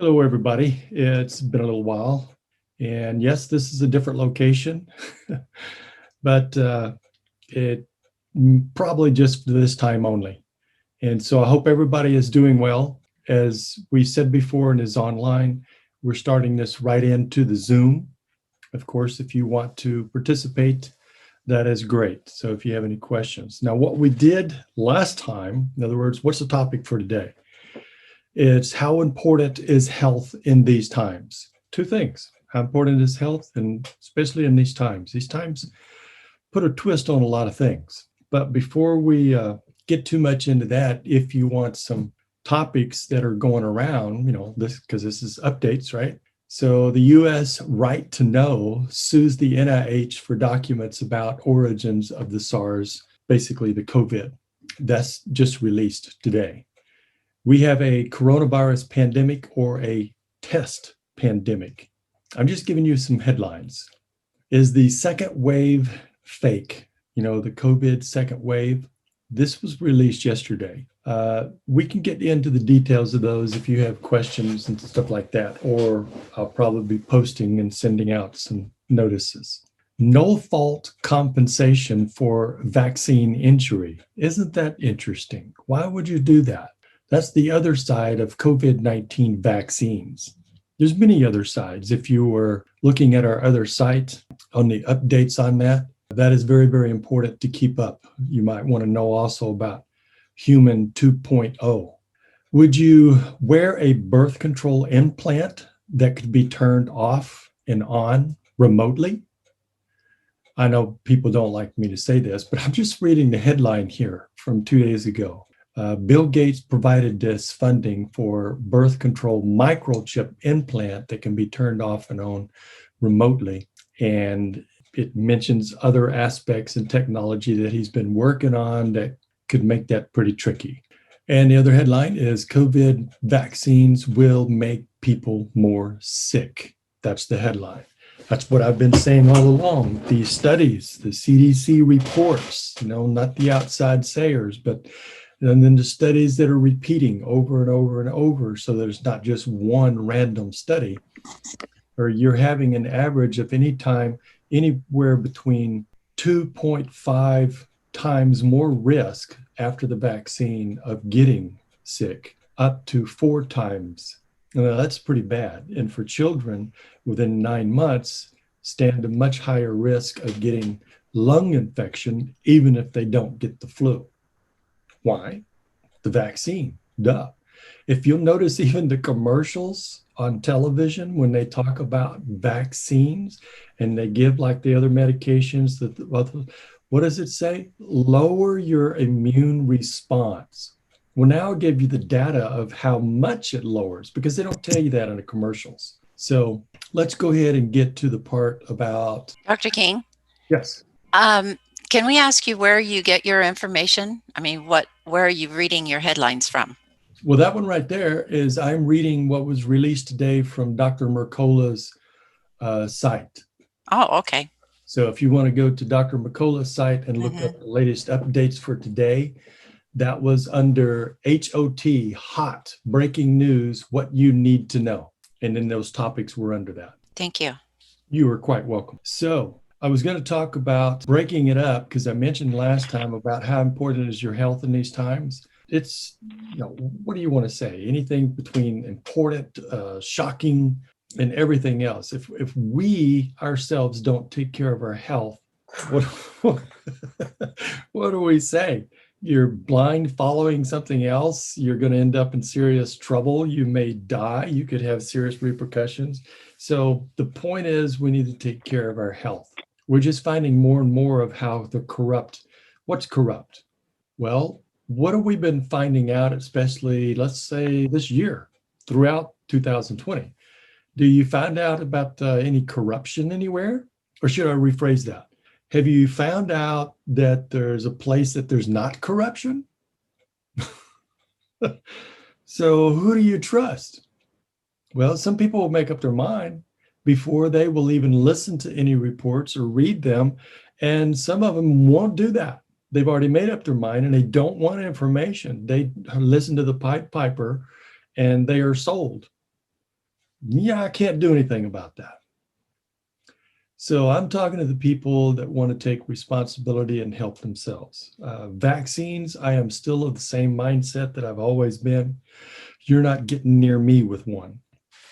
Hello, everybody. It's been a little while. And yes, this is a different location, but it probably just this time only. And so I hope everybody is doing well. As we said before and is online, we're starting this right into the Zoom. Of course, if you want to participate, that is great. So if you have any questions. Now, what we did last time, in other words, what's the topic for today? It's how important is health in these times? Two things. How important is health, and especially in these times? These times put a twist on a lot of things. But before we get too much into that, if you want some topics that are going around, this because this is updates, right? So the U.S. Right to Know sues the NIH for documents about origins of the SARS, basically the COVID. That's just released today. We have a coronavirus pandemic or a test pandemic. I'm just giving you some headlines. Is the second wave fake? The COVID second wave. This was released yesterday. We can get into the details of those if you have questions and stuff like that, or I'll probably be posting and sending out some notices. No fault compensation for vaccine injury. Isn't that interesting? Why would you do that? That's the other side of COVID-19 vaccines. There's many other sides. If you were looking at our other site on the updates on that, that is very, very important to keep up. You might want to know also about Human 2.0. Would you wear a birth control implant that could be turned off and on remotely? I know people don't like me to say this, but I'm just reading the headline here from 2 days ago. Bill Gates provided this funding for birth control microchip implant that can be turned off and on remotely. And it mentions other aspects and technology that he's been working on that could make that pretty tricky. And the other headline is COVID vaccines will make people more sick. That's the headline. That's what I've been saying all along. These studies, the CDC reports, not the outside sayers, but and then the studies that are repeating over and over and over, so there's not just one random study, or you're having an average of anywhere between 2.5 times more risk after the vaccine of getting sick, up to 4 times. Now, that's pretty bad. And for children within 9 months, stand a much higher risk of getting lung infection, even if they don't get the flu. Why? The vaccine, duh. If you'll notice, even the commercials on television, when they talk about vaccines and they give like the other medications, what does it say? Lower your immune response. Well, now I'll give you the data of how much it lowers, because they don't tell you that in the commercials. So let's go ahead and get to the part about... Dr. King? Yes. Can we ask you where you get your information? I mean, where are you reading your headlines from? Well, that one right there is I'm reading what was released today from Dr. Mercola's site. Oh, okay. So if you want to go to Dr. Mercola's site and look up the latest updates for today, that was under HOT, hot, breaking news, what you need to know. And then those topics were under that. Thank you. You are quite welcome. So I was going to talk about breaking it up because I mentioned last time about how important is your health in these times. It's, what do you want to say? Anything between important, shocking, and everything else. If we ourselves don't take care of our health, what do we say? You're blind following something else. You're going to end up in serious trouble. You may die. You could have serious repercussions. So the point is we need to take care of our health. We're just finding more and more of how the corrupt. What's corrupt? Well, what have we been finding out, especially, let's say, this year, throughout 2020? Do you find out about any corruption anywhere? Or should I rephrase that? Have you found out that there's a place that there's not corruption? So who do you trust? Well, some people will make up their mind before they will even listen to any reports or read them. And some of them won't do that. They've already made up their mind and they don't want information. They listen to the Pied Piper and they are sold. Yeah, I can't do anything about that. So I'm talking to the people that want to take responsibility and help themselves. Vaccines, I am still of the same mindset that I've always been. You're not getting near me with one.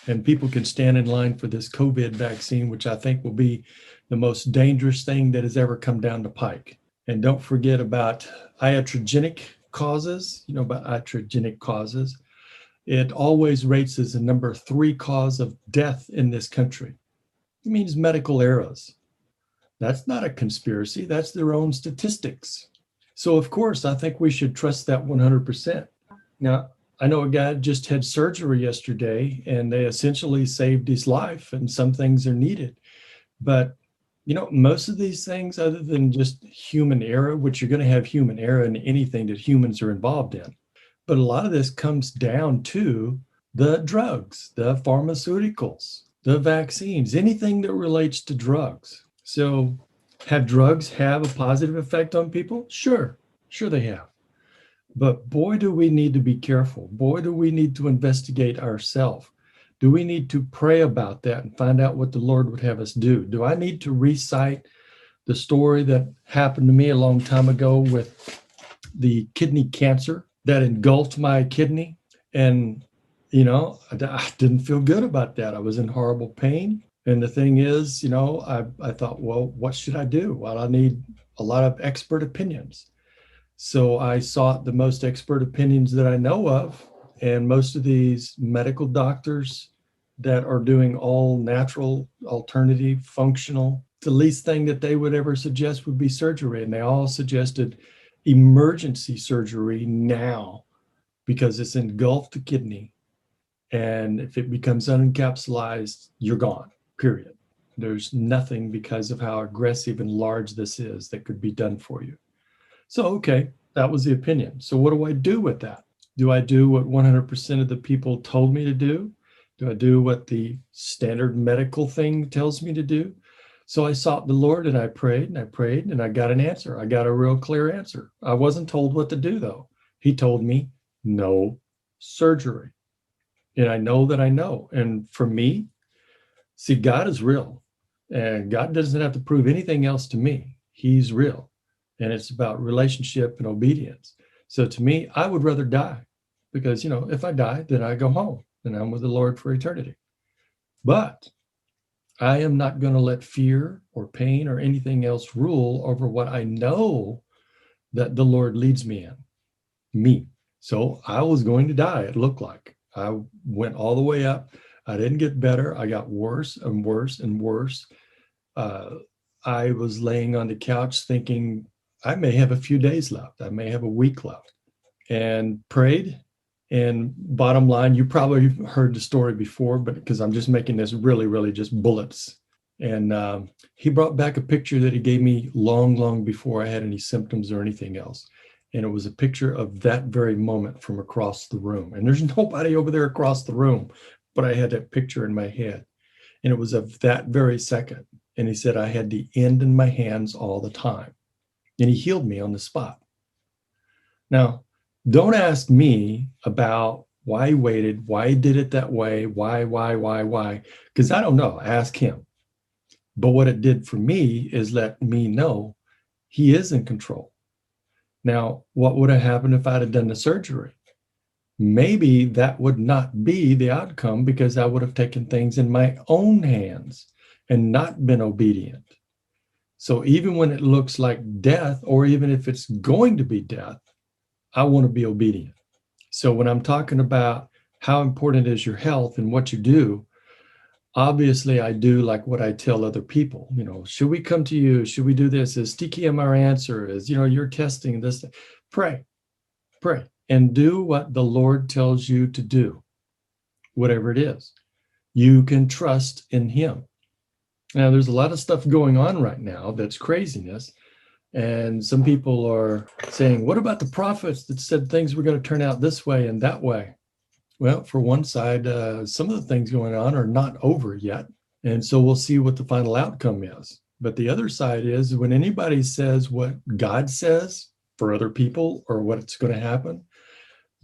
And people can stand in line for this COVID vaccine, which I think will be the most dangerous thing that has ever come down the pike. And don't forget about iatrogenic causes. You know about iatrogenic causes. It always rates as the number 3 cause of death in this country. It means medical errors. That's not a conspiracy, that's their own statistics. So, of course, I think we should trust that 100%. Now, I know a guy just had surgery yesterday and they essentially saved his life, and some things are needed. But, most of these things, other than just human error, which you're going to have human error in anything that humans are involved in, but a lot of this comes down to the drugs, the pharmaceuticals, the vaccines, anything that relates to drugs. So, have drugs have a positive effect on people? Sure, sure they have. But boy, do we need to be careful. Boy, do we need to investigate ourselves. Do we need to pray about that and find out what the Lord would have us do? Do I need to recite the story that happened to me a long time ago with the kidney cancer that engulfed my kidney? And, I didn't feel good about that. I was in horrible pain. And the thing is, I thought, well, what should I do? Well, I need a lot of expert opinions. So I sought the most expert opinions that I know of. And most of these medical doctors that are doing all natural, alternative, functional, the least thing that they would ever suggest would be surgery. And they all suggested emergency surgery now because it's engulfed the kidney. And if it becomes unencapsulated, you're gone, period. There's nothing because of how aggressive and large this is that could be done for you. So, okay, that was the opinion. So, what do I do with that? Do I do what 100% of the people told me to do? Do I do what the standard medical thing tells me to do? So, I sought the Lord and I prayed and I prayed and I got an answer. I got a real clear answer. I wasn't told what to do, though. He told me no surgery. And I know that I know. And for me, see, God is real. And God doesn't have to prove anything else to me. He's real. And it's about relationship and obedience. So to me, I would rather die because, if I die, then I go home and I'm with the Lord for eternity. But I am not going to let fear or pain or anything else rule over what I know that the Lord leads me in, me. So I was going to die, it looked like. I went all the way up. I didn't get better. I got worse and worse and worse. I was laying on the couch thinking, I may have a few days left. I may have a week left, and prayed. And bottom line, you probably heard the story before, but because I'm just making this really, really just bullets. And he brought back a picture that he gave me long, long before I had any symptoms or anything else. And it was a picture of that very moment from across the room. And there's nobody over there across the room, but I had that picture in my head. And it was of that very second. And he said, I had the end in my hands all the time. And he healed me on the spot. Now, don't ask me about why he waited, why he did it that way, why, because I don't know. Ask him. But what it did for me is let me know he is in control. Now, what would have happened if I'd have done the surgery? Maybe that would not be the outcome because I would have taken things in my own hands and not been obedient. So even when it looks like death, or even if it's going to be death, I want to be obedient. So when I'm talking about how important is your health and what you do, obviously I do like what I tell other people. Should we come to you? Should we do this? Is TKM our answer? Is, you're testing this? Pray, and do what the Lord tells you to do, whatever it is. You can trust in him. Now, there's a lot of stuff going on right now that's craziness. And some people are saying, what about the prophets that said things were going to turn out this way and that way? Well, for one side, some of the things going on are not over yet. And so we'll see what the final outcome is. But the other side is when anybody says what God says for other people or what's going to happen,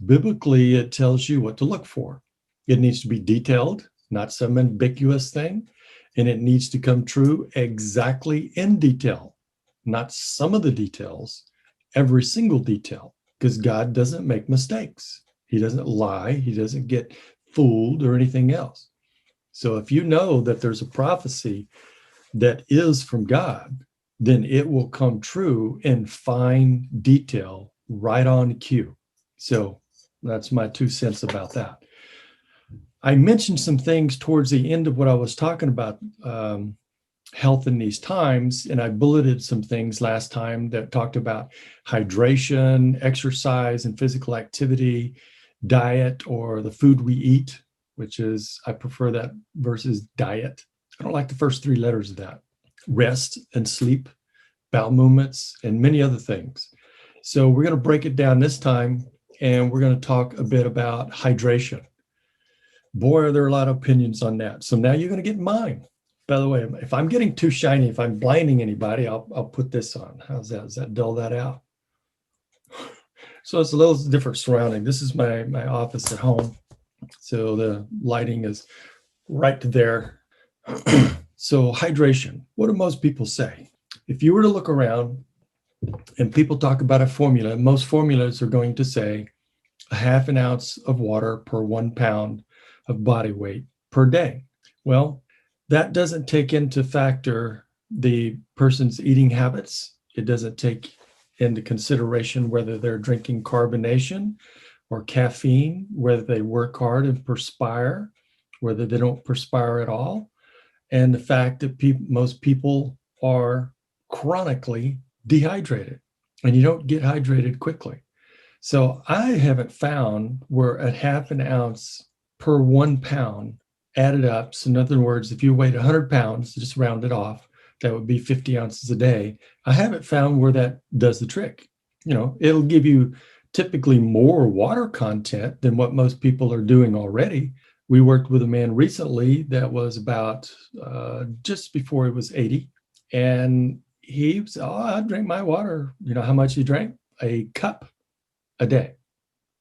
biblically, it tells you what to look for. It needs to be detailed. not some ambiguous thing. And it needs to come true exactly in detail, not some of the details, every single detail, because God doesn't make mistakes. He doesn't lie. He doesn't get fooled or anything else. So if you know that there's a prophecy that is from God, then it will come true in fine detail, right on cue. So that's my 2 cents about that. I mentioned some things towards the end of what I was talking about, health in these times, and I bulleted some things last time that talked about hydration, exercise, and physical activity, diet, or the food we eat, which is, I prefer that versus diet. I don't like the first 3 letters of that. Rest and sleep, bowel movements, and many other things. So we're going to break it down this time, and we're going to talk a bit about hydration. Boy, are there a lot of opinions on that. So now you're going to get mine. By the way, if I'm getting too shiny, if I'm blinding anybody, I'll put this on. How's that? Does that dull that out? So it's a little different surrounding. This is my office at home. So the lighting is right there. So hydration, what do most people say? If you were to look around and people talk about a formula, most formulas are going to say a half an ounce of water per 1 pound of body weight per day. Well, that doesn't take into factor the person's eating habits. It doesn't take into consideration whether they're drinking carbonation or caffeine, whether they work hard and perspire, whether they don't perspire at all, and the fact that most people are chronically dehydrated, and you don't get hydrated quickly. So I haven't found where a half an ounce per 1 pound added up. So in other words, if you weighed 100 pounds, just round it off, that would be 50 ounces a day. I haven't found where that does the trick. It'll give you typically more water content than what most people are doing already. We worked with a man recently that was about just before he was 80. And he said, I drink my water. You know how much he drank? A cup a day,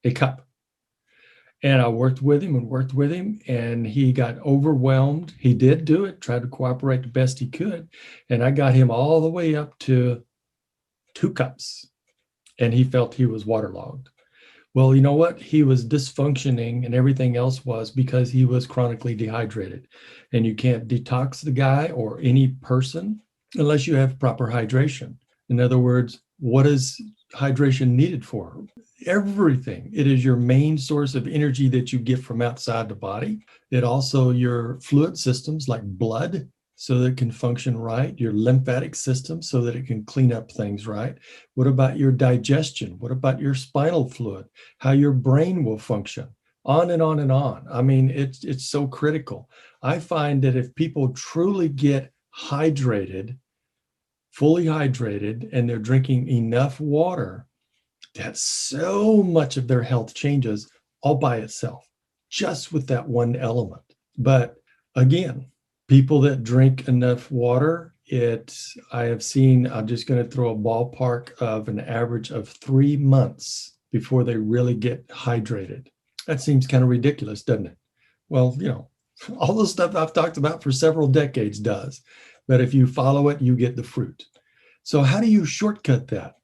a cup. And I worked with him, and he got overwhelmed. He did do it, tried to cooperate the best he could. And I got him all the way up to 2 cups, and he felt he was waterlogged. Well, you know what? He was dysfunctioning, and everything else was because he was chronically dehydrated. And you can't detox the guy or any person unless you have proper hydration. In other words, what is hydration needed for? Everything. It is your main source of energy that you get from outside the body. It also your fluid systems like blood, so that it can function right, your lymphatic system so that it can clean up things right. What about your digestion? What about your spinal fluid? How your brain will function? On and on and on. I mean, it's so critical. I find that if people truly get hydrated, fully hydrated, and they're drinking enough water, that so much of their health changes all by itself, just with that one element. But again, people that drink enough water, I have seen, I'm just going to throw a ballpark of an average of 3 months before they really get hydrated. That seems kind of ridiculous, doesn't it? Well, all the stuff I've talked about for several decades does. But if you follow it, you get the fruit. So how do you shortcut that?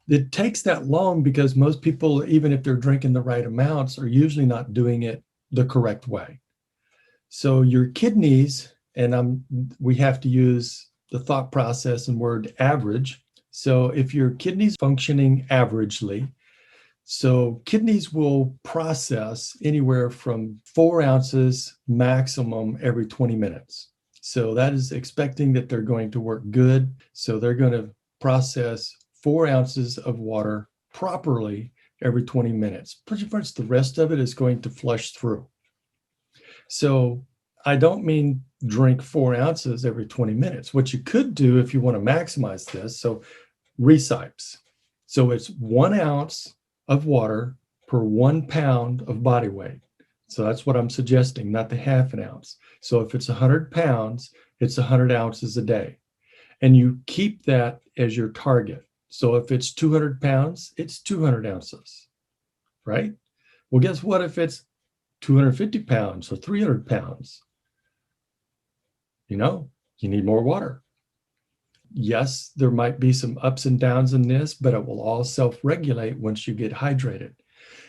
It takes that long because most people, even if they're drinking the right amounts, are usually not doing it the correct way. So your kidneys, and we have to use the thought process and word average. So if your kidneys functioning averagely, so kidneys will process anywhere from 4 ounces maximum every 20 minutes. So that is expecting that they're going to work good. So they're going to process 4 ounces of water properly every 20 minutes. Pretty much the rest of it is going to flush through. So I don't mean drink 4 ounces every 20 minutes. What you could do if you want to maximize this, so recipes. So it's 1 ounce of water per 1 pound of body weight. So that's what I'm suggesting, not the half an ounce. So if it's 100 pounds, it's 100 ounces a day. And you keep that as your target. So if it's 200 pounds, it's 200 ounces, right? Well, guess what if it's 250 pounds or 300 pounds. You need more water. Yes, there might be some ups and downs in this, but it will all self-regulate once you get hydrated.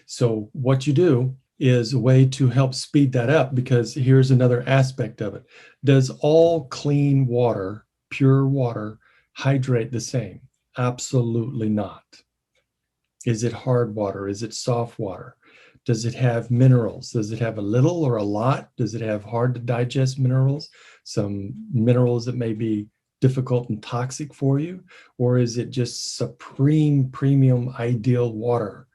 So what you do is a way to help speed that up, because here's another aspect of it. Does all clean water, pure water, hydrate the same? Absolutely not. Is it hard water? Is it soft water? Does it have minerals? Does it have a little or a lot? Does it have hard to digest minerals? Some minerals that may be difficult and toxic for you? Or is it just supreme premium ideal water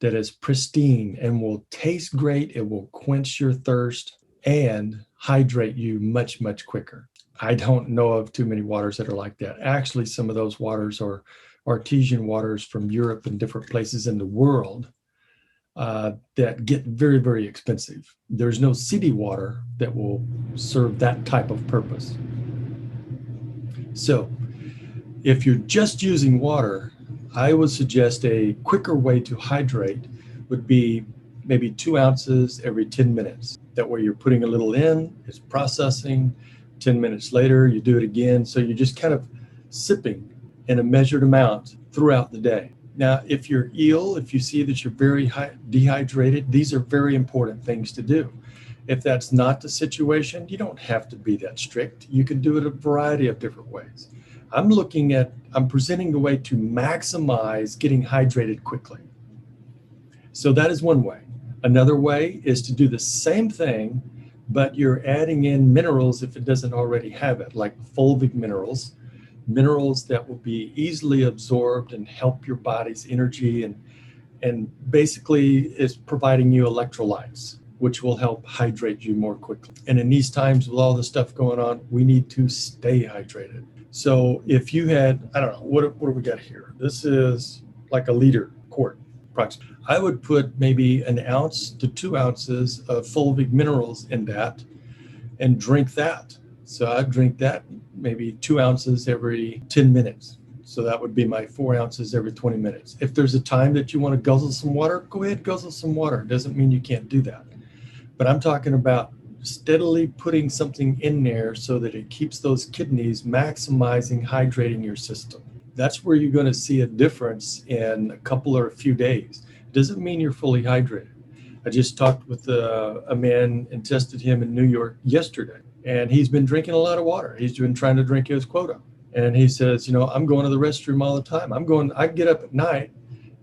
that is pristine and will taste great? It will quench your thirst and hydrate you much, much quicker. I don't know of too many waters that are like that. Actually, some of those waters are artesian waters from Europe and different places in the world that get very, very expensive. There's no city water that will serve that type of purpose. So if you're just using water, I would suggest a quicker way to hydrate would be maybe 2 ounces every 10 minutes. That way you're putting a little in, it's processing. 10 minutes later, you do it again. So you're just kind of sipping in a measured amount throughout the day. Now, if you're ill, if you see that you're very dehydrated, these are very important things to do. If that's not the situation, you don't have to be that strict. You can do it a variety of different ways. I'm presenting the way to maximize getting hydrated quickly. So that is one way. Another way is to do the same thing, but you're adding in minerals if it doesn't already have it, like fulvic minerals, minerals that will be easily absorbed and help your body's energy and basically is providing you electrolytes, which will help hydrate you more quickly. And in these times with all the stuff going on, we need to stay hydrated. So if you had, I don't know, what do we got here? This is like a liter quart, approximately. I would put maybe an ounce to 2 ounces of fulvic minerals in that and drink that. So I'd drink that maybe 2 ounces every 10 minutes. So that would be my 4 ounces every 20 minutes. If there's a time that you want to guzzle some water, go ahead, guzzle some water. It doesn't mean you can't do that. But I'm talking about steadily putting something in there so that it keeps those kidneys maximizing hydrating your system. That's where you're going to see a difference in a couple or a few days. It doesn't mean you're fully hydrated. I just talked with a man and tested him in New York yesterday, and he's been drinking a lot of water. He's been trying to drink his quota. And he says, I'm going to the restroom all the time. I get up at night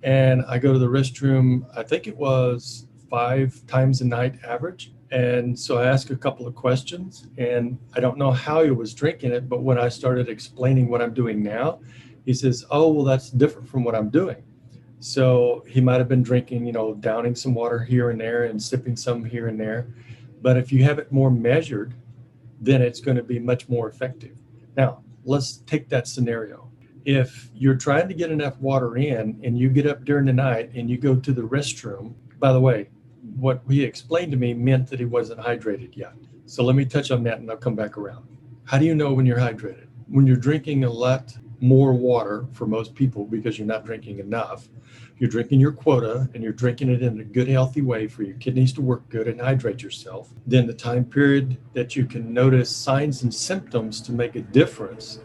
and I go to the restroom, I think it was 5 times a night average. And so I asked a couple of questions, and I don't know how he was drinking it, but when I started explaining what I'm doing now, he says, oh, well, that's different from what I'm doing. So he might have been drinking, downing some water here and there and sipping some here and there. But if you have it more measured, then it's going to be much more effective. Now, let's take that scenario. If you're trying to get enough water in and you get up during the night and you go to the restroom, by the way, what he explained to me meant that he wasn't hydrated yet. So let me touch on that and I'll come back around. How do you know when you're hydrated? When you're drinking a lot more water for most people because you're not drinking enough, you're drinking your quota and you're drinking it in a good, healthy way for your kidneys to work good and hydrate yourself. Then the time period that you can notice signs and symptoms to make a difference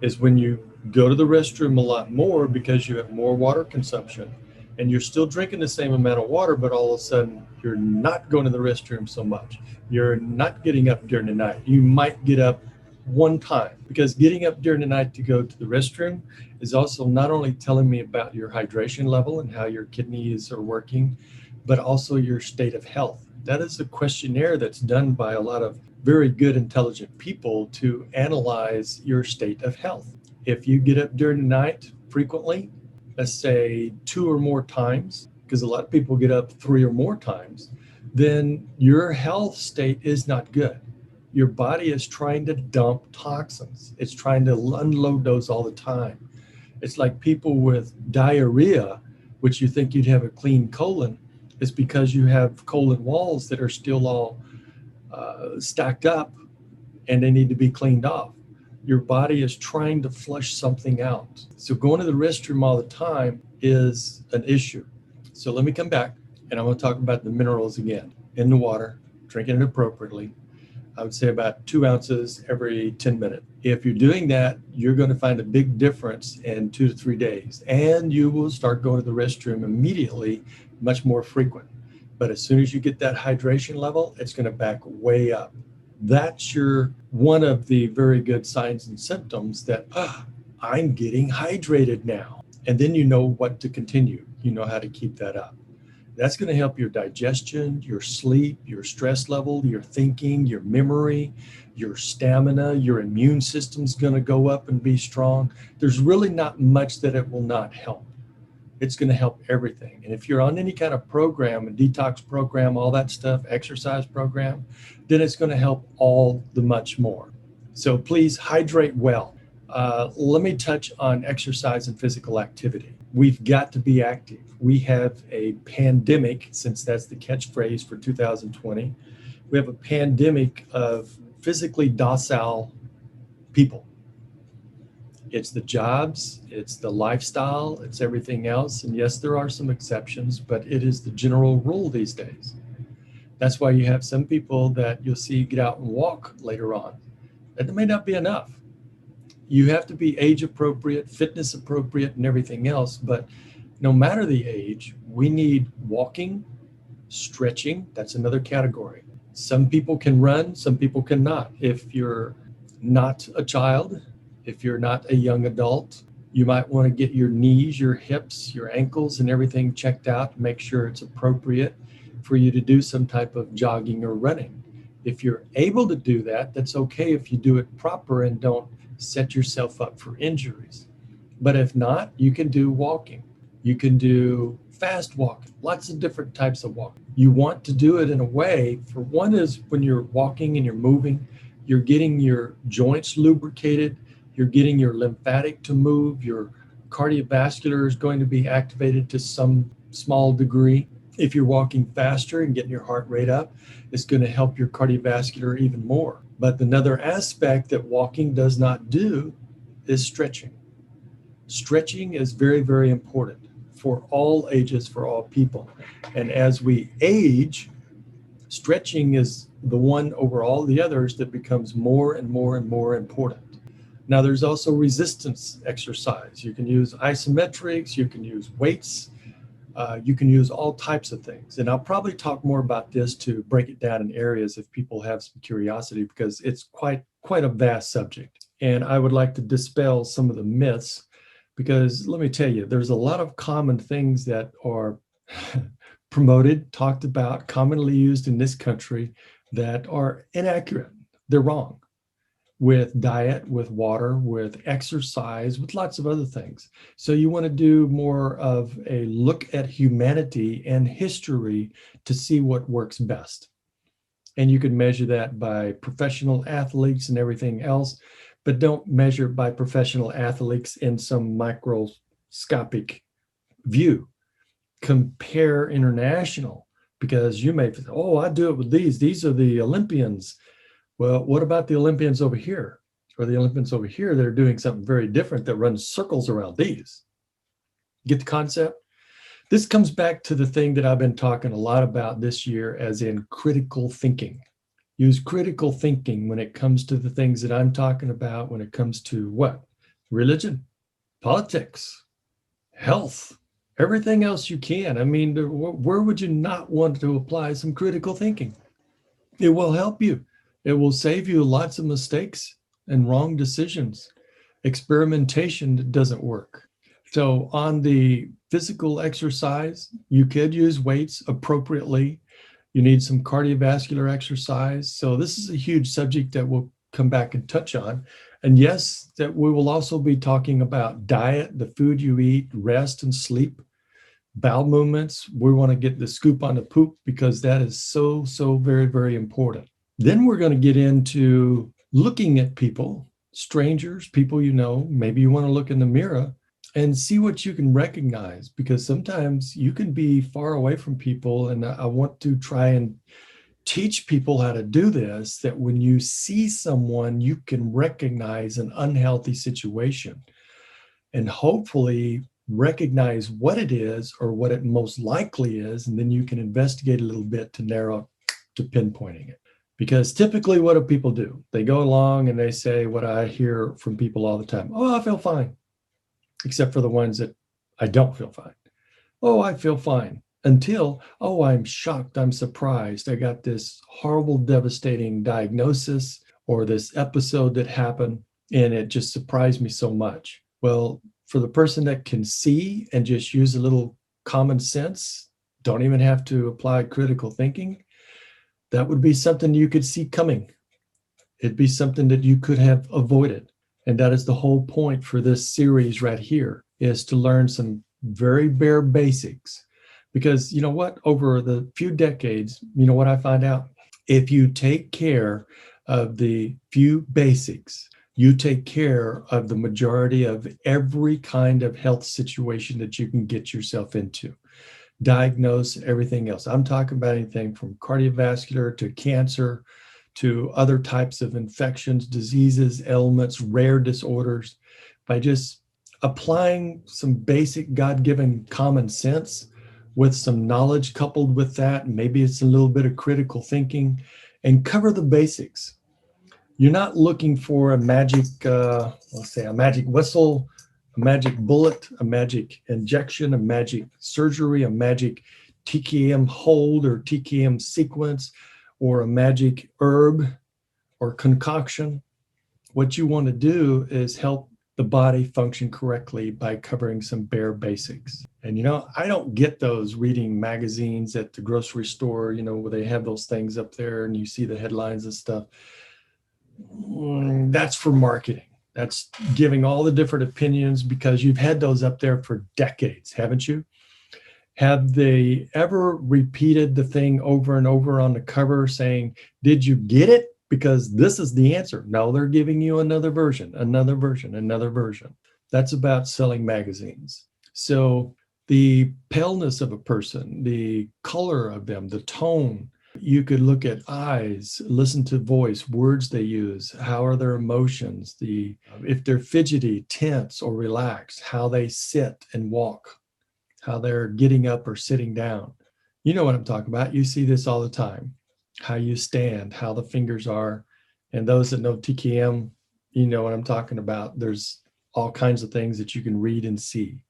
is when you go to the restroom a lot more because you have more water consumption and you're still drinking the same amount of water, but all of a sudden you're not going to the restroom so much. You're not getting up during the night. You might get up one time, because getting up during the night to go to the restroom is also not only telling me about your hydration level and how your kidneys are working, but also your state of health. That is a questionnaire that's done by a lot of very good, intelligent people to analyze your state of health. If you get up during the night frequently, let's say 2 or more times, because a lot of people get up 3 or more times, then your health state is not good. Your body is trying to dump toxins. It's trying to unload those all the time. It's like people with diarrhea, which you think you'd have a clean colon, is because you have colon walls that are still all stacked up and they need to be cleaned off. Your body is trying to flush something out. So going to the restroom all the time is an issue. So let me come back and I'm going to talk about the minerals again. in the water, drinking it appropriately. I would say about 2 ounces every 10 minutes. If you're doing that, you're going to find a big difference in 2 to 3 days, and you will start going to the restroom immediately, much more frequent. But as soon as you get that hydration level, it's going to back way up. That's your one of the very good signs and symptoms that I'm getting hydrated now. And then you know what to continue. You know how to keep that up. That's going to help your digestion, your sleep, your stress level, your thinking, your memory, your stamina, your immune system's going to go up and be strong. There's really not much that it will not help. It's going to help everything. And if you're on any kind of program, a detox program, all that stuff, exercise program, then it's going to help all the much more. So please hydrate well. Let me touch on exercise and physical activity. We've got to be active. We have a pandemic, since that's the catchphrase for 2020. We have a pandemic of physically docile people. It's the jobs, it's the lifestyle, it's everything else. And yes, there are some exceptions, but it is the general rule these days. That's why you have some people that you'll see get out and walk later on. That may not be enough. You have to be age appropriate, fitness appropriate, and everything else. But no matter the age, we need walking, stretching. That's another category. Some people can run, some people cannot. If you're not a child, if you're not a young adult, you might want to get your knees, your hips, your ankles, and everything checked out. Make sure it's appropriate for you to do some type of jogging or running. If you're able to do that, that's okay if you do it proper and don't set yourself up for injuries. But if not, you can do walking. You can do fast walking, lots of different types of walking. You want to do it in a way, for one is when you're walking and you're moving, you're getting your joints lubricated, you're getting your lymphatic to move, your cardiovascular is going to be activated to some small degree. If you're walking faster and getting your heart rate up, it's going to help your cardiovascular even more. But another aspect that walking does not do is stretching. Stretching is very, very important for all ages, for all people. And as we age, stretching is the one over all the others that becomes more and more and more important. Now, there's also resistance exercise. You can use isometrics, you can use weights, you can use all types of things. And I'll probably talk more about this to break it down in areas if people have some curiosity, because it's quite a vast subject. And I would like to dispel some of the myths, because let me tell you, there's a lot of common things that are promoted, talked about, commonly used in this country that are inaccurate. They're wrong. With diet, with water, with exercise, with lots of other things. So you want to do more of a look at humanity and history to see what works best. And you can measure that by professional athletes and everything else, but don't measure by professional athletes in some microscopic view. Compare international, because you may say, oh, I do it with these. These are the Olympians. Well, what about the Olympians over here? Or the Olympians over here that are doing something very different that runs circles around these? Get the concept? This comes back to the thing that I've been talking a lot about this year, as in critical thinking. Use critical thinking when it comes to the things that I'm talking about, when it comes to what? Religion, politics, health, everything else you can. I mean, where would you not want to apply some critical thinking? It will help you. It will save you lots of mistakes and wrong decisions. Experimentation that doesn't work. So on the physical exercise, you could use weights appropriately. You need some cardiovascular exercise. So this is a huge subject that we'll come back and touch on. And yes, that we will also be talking about diet, the food you eat, rest and sleep, bowel movements. We want to get the scoop on the poop, because that is so very, very important. Then we're going to get into looking at people, strangers, people you know. Maybe you want to look in the mirror and see what you can recognize, because sometimes you can be far away from people. And I want to try and teach people how to do this, that when you see someone, you can recognize an unhealthy situation and hopefully recognize what it is or what it most likely is. And then you can investigate a little bit to narrow to pinpointing it. Because typically, what do people do? They go along and they say what I hear from people all the time. Oh, I feel fine, except for the ones that I don't feel fine. Oh, I feel fine until, oh, I'm shocked. I'm surprised. I got this horrible, devastating diagnosis or this episode that happened, and it just surprised me so much. Well, for the person that can see and just use a little common sense, don't even have to apply critical thinking, that would be something you could see coming. It'd be something that you could have avoided. And that is the whole point for this series right here, is to learn some very bare basics. Because you know what? Over the few decades, you know what I find out? If you take care of the few basics, you take care of the majority of every kind of health situation that you can get yourself into. Diagnose everything else. I'm talking about anything from cardiovascular to cancer to other types of infections, diseases, ailments, rare disorders, by just applying some basic God-given common sense with some knowledge coupled with that. Maybe it's a little bit of critical thinking, and cover the basics. You're not looking for a magic, let's say a magic whistle, a magic bullet, a magic injection, a magic surgery, a magic TKM hold or TKM sequence, or a magic herb or concoction. What you want to do is help the body function correctly by covering some bare basics. And you know, I don't get those reading magazines at the grocery store, you know, where they have those things up there and you see the headlines and stuff. That's for marketing. That's giving all the different opinions because you've had those up there for decades, haven't you? Have they ever repeated the thing over and over on the cover saying, did you get it? Because this is the answer. No, they're giving you another version, another version, another version. That's about selling magazines. So the paleness of a person, the color of them, the tone, you could look at eyes, listen to voice, words they use, how are their emotions, if they're fidgety, tense, or relaxed, how they sit and walk, how they're getting up or sitting down. You know what I'm talking about. You see this all the time. How you stand, how the fingers are. And those that know TKM, you know what I'm talking about. There's all kinds of things that you can read and see.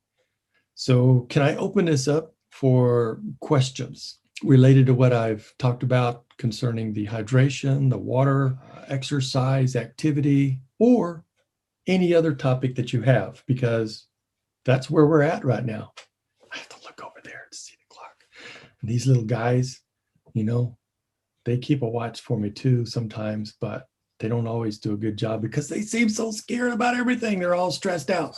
So can I open this up for questions related to what I've talked about concerning the hydration, the water, exercise, activity, or any other topic that you have? Because that's where we're at right now. I have to look over there to see the clock. And these little guys, you know, they keep a watch for me too sometimes, but they don't always do a good job because they seem so scared about everything. They're all stressed out.